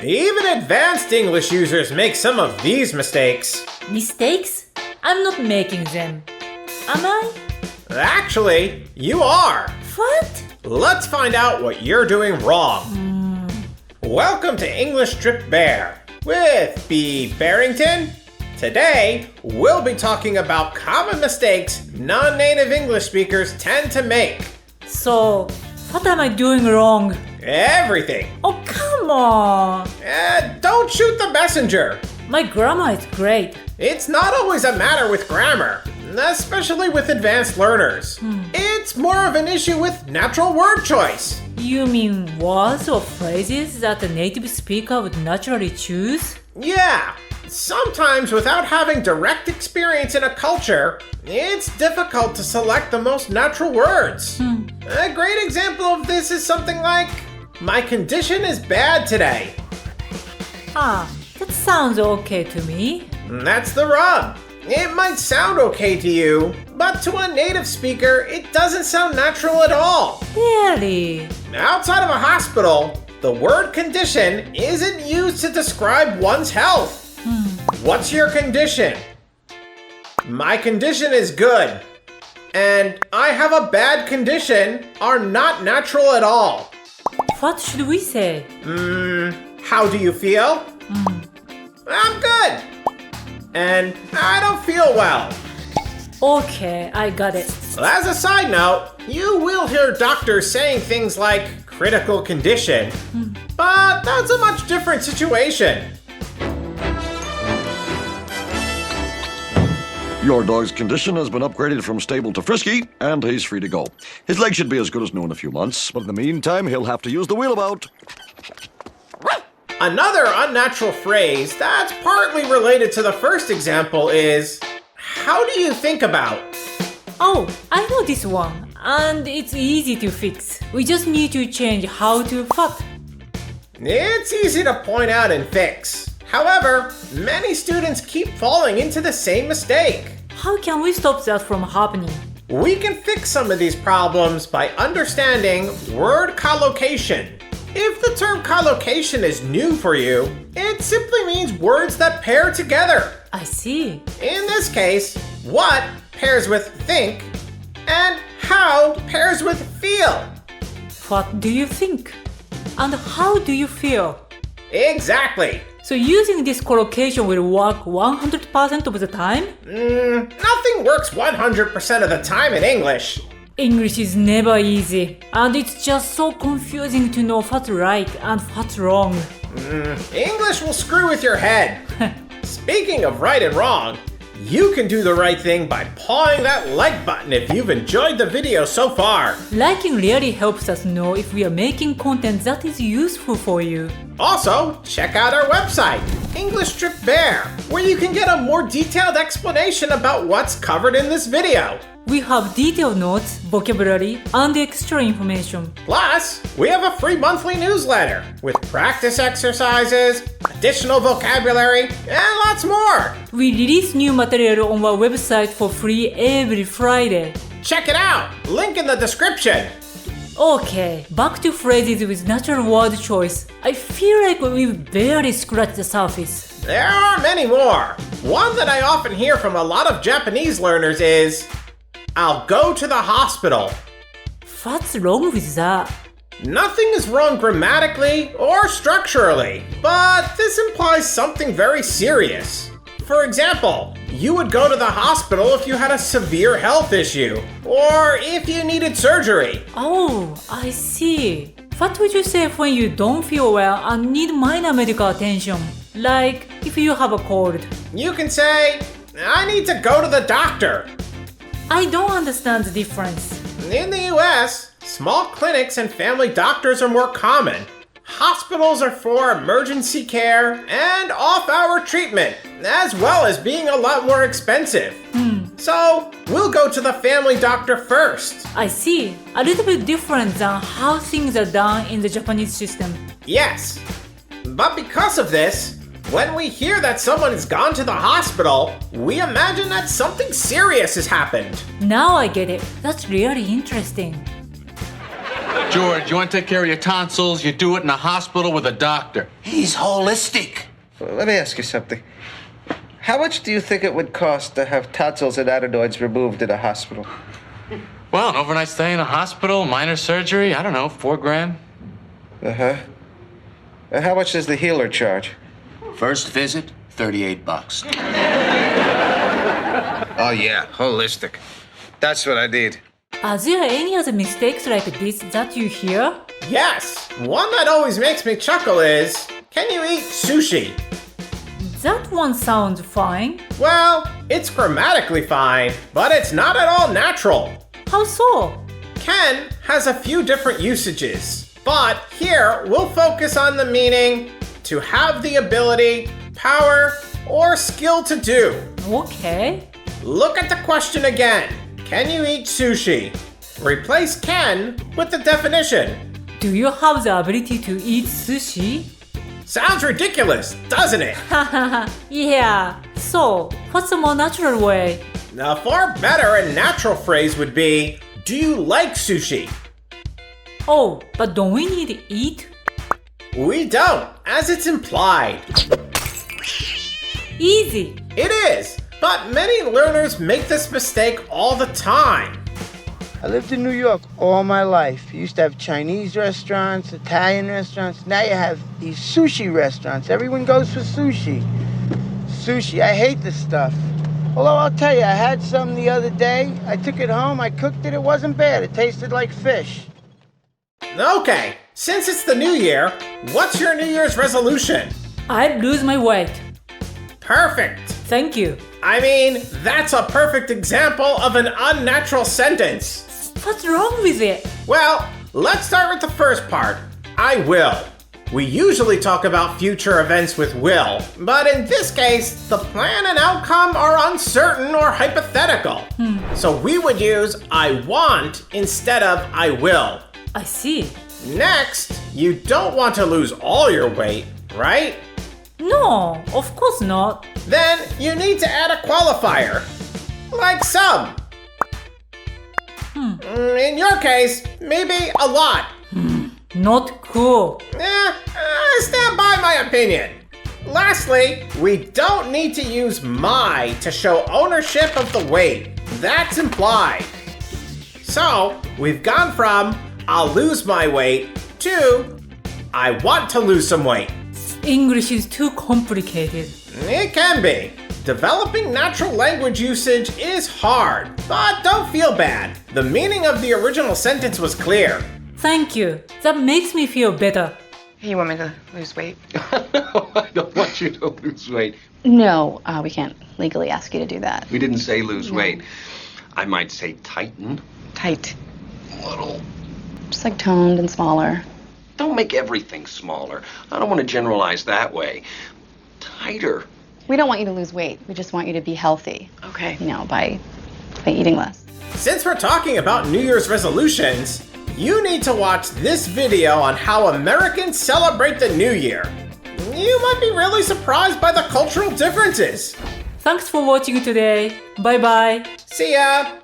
Even advanced English users make some of these mistakes. Mistakes? I'm not making them. Am I? Actually, you are. What? Let's find out what you're doing wrong. Welcome to English Strip Bear with B. Barrington. Today, we'll be talking about common mistakes non-native English speakers tend to make. So, what am I doing wrong? Everything. Oh, come on! Don't shoot the messenger. My grammar is great. It's not always a matter with grammar, especially with advanced learners. It's more of an issue with natural word choice. You mean words or phrases that a native speaker would naturally choose? Yeah, sometimes without having direct experience in a culture, it's difficult to select the most natural words. A great example of this is something like, "My condition is bad today." That sounds okay to me. That's the rub. It might sound okay to you, but to a native speaker, it doesn't sound natural at all. Really? Outside of a hospital, the word condition isn't used to describe one's health. What's your condition? My condition is good. And I have a bad condition are not natural at all. What should we say? How do you feel? I'm good. And I don't feel well. Okay, I got it. As a side note, you will hear doctors saying things like critical condition, but that's a much different situation. Your dog's condition has been upgraded from stable to frisky, and he's free to go. His leg should be as good as new in a few months, but in the meantime, he'll have to use the wheelabout. Another unnatural phrase that's partly related to the first example is, how do you think about? Oh, I know this one. And it's easy to fix. We just need to change how to what. It's easy to point out and fix. However, many students keep falling into the same mistake. How can we stop that from happening? We can fix some of these problems by understanding word collocation. If the term collocation is new for you, it simply means words that pair together. I see. In this case, what pairs with think, and how pairs with feel. What do you think? And how do you feel? Exactly. So using this collocation will work 100% of the time? Nothing works 100% of the time in English. English is never easy, and it's just so confusing to know what's right and what's wrong. English will screw with your head. Speaking of right and wrong, you can do the right thing by pawing that like button if you've enjoyed the video so far. Liking really helps us know if we are making content that is useful for you. Also, check out our website, English Strip Bear, where you can get a more detailed explanation about what's covered in this video. We have detailed notes, vocabulary, and extra information. Plus, we have a free monthly newsletter with practice exercises, additional vocabulary, and lots more. We release new material on our website for free every Friday. Check it out, link in the description. Okay, back to phrases with natural word choice. I feel like we've barely scratched the surface. There are many more. One that I often hear from a lot of Japanese learners is, "I'll go to the hospital." What's wrong with that? Nothing is wrong grammatically or structurally, but this implies something very serious. For example, you would go to the hospital if you had a severe health issue, or if you needed surgery. Oh, I see. What would you say when you don't feel well and need minor medical attention? Like if you have a cold. You can say, "I need to go to the doctor." I don't understand the difference. In the US, small clinics and family doctors are more common. Hospitals are for emergency care and off-hour treatment, as well as being a lot more expensive. So, we'll go to the family doctor first. I see. A little bit different than how things are done in the Japanese system. Yes. But because of this, when we hear that someone has gone to the hospital, we imagine that something serious has happened. Now I get it. That's really interesting. George, you want to take care of your tonsils, you do it in a hospital with a doctor. He's holistic. Let me ask you something. How much do you think it would cost to have tonsils and adenoids removed in a hospital? Well, an overnight stay in a hospital, minor surgery, I don't know, $4,000. Uh-huh. And how much does the healer charge? First visit, $38. Oh, yeah, holistic. That's what I need. Are there any other mistakes like this that you hear? Yes, one that always makes me chuckle is, can you eat sushi? That one sounds fine. Well, it's grammatically fine, but it's not at all natural. How so? Ken has a few different usages, but here we'll focus on the meaning to have the ability, power, or skill to do. Okay. Look at the question again. Can you eat sushi? Replace can with the definition. Do you have the ability to eat sushi? Sounds ridiculous, doesn't it? Yeah. So, what's a more natural way? A far better and natural phrase would be, do you like sushi? Oh, but don't we need to eat? We don't, as it's implied. Easy. It is, but many learners make this mistake all the time. I lived in New York all my life. You used to have Chinese restaurants, Italian restaurants. Now you have these sushi restaurants. Everyone goes for sushi. Sushi, I hate this stuff. Although I'll tell you, I had some the other day. I took it home, I cooked it, it wasn't bad. It tasted like fish. Okay, since it's the new year, what's your New Year's resolution? I'd lose my weight. Perfect. Thank you. I mean, that's a perfect example of an unnatural sentence. What's wrong with it? Well, let's start with the first part. I will. We usually talk about future events with will, but in this case, the plan and outcome are uncertain or hypothetical. So we would use I want instead of I will. I see. Next, you don't want to lose all your weight, right? No, of course not. Then you need to add a qualifier, like some. In your case, maybe a lot. Not cool. Stand by my opinion. Lastly, we don't need to use my to show ownership of the weight. That's implied. So, we've gone from I'll lose my weight to I want to lose some weight. English is too complicated. It can be. Developing natural language usage is hard, but don't feel bad. The meaning of the original sentence was clear. Thank you. That makes me feel better. You want me to lose weight? No, I don't want you to lose weight. No, we can't legally ask you to do that. We didn't say lose weight. I might say tighten. Tight. A little. Just like toned and smaller. Don't make everything smaller. I don't want to generalize that way. Tighter. We don't want you to lose weight. We just want you to be healthy. Okay. You know, by eating less. Since we're talking about New Year's resolutions, you need to watch this video on how Americans celebrate the New Year. You might be really surprised by the cultural differences. Thanks for watching today. Bye bye. See ya!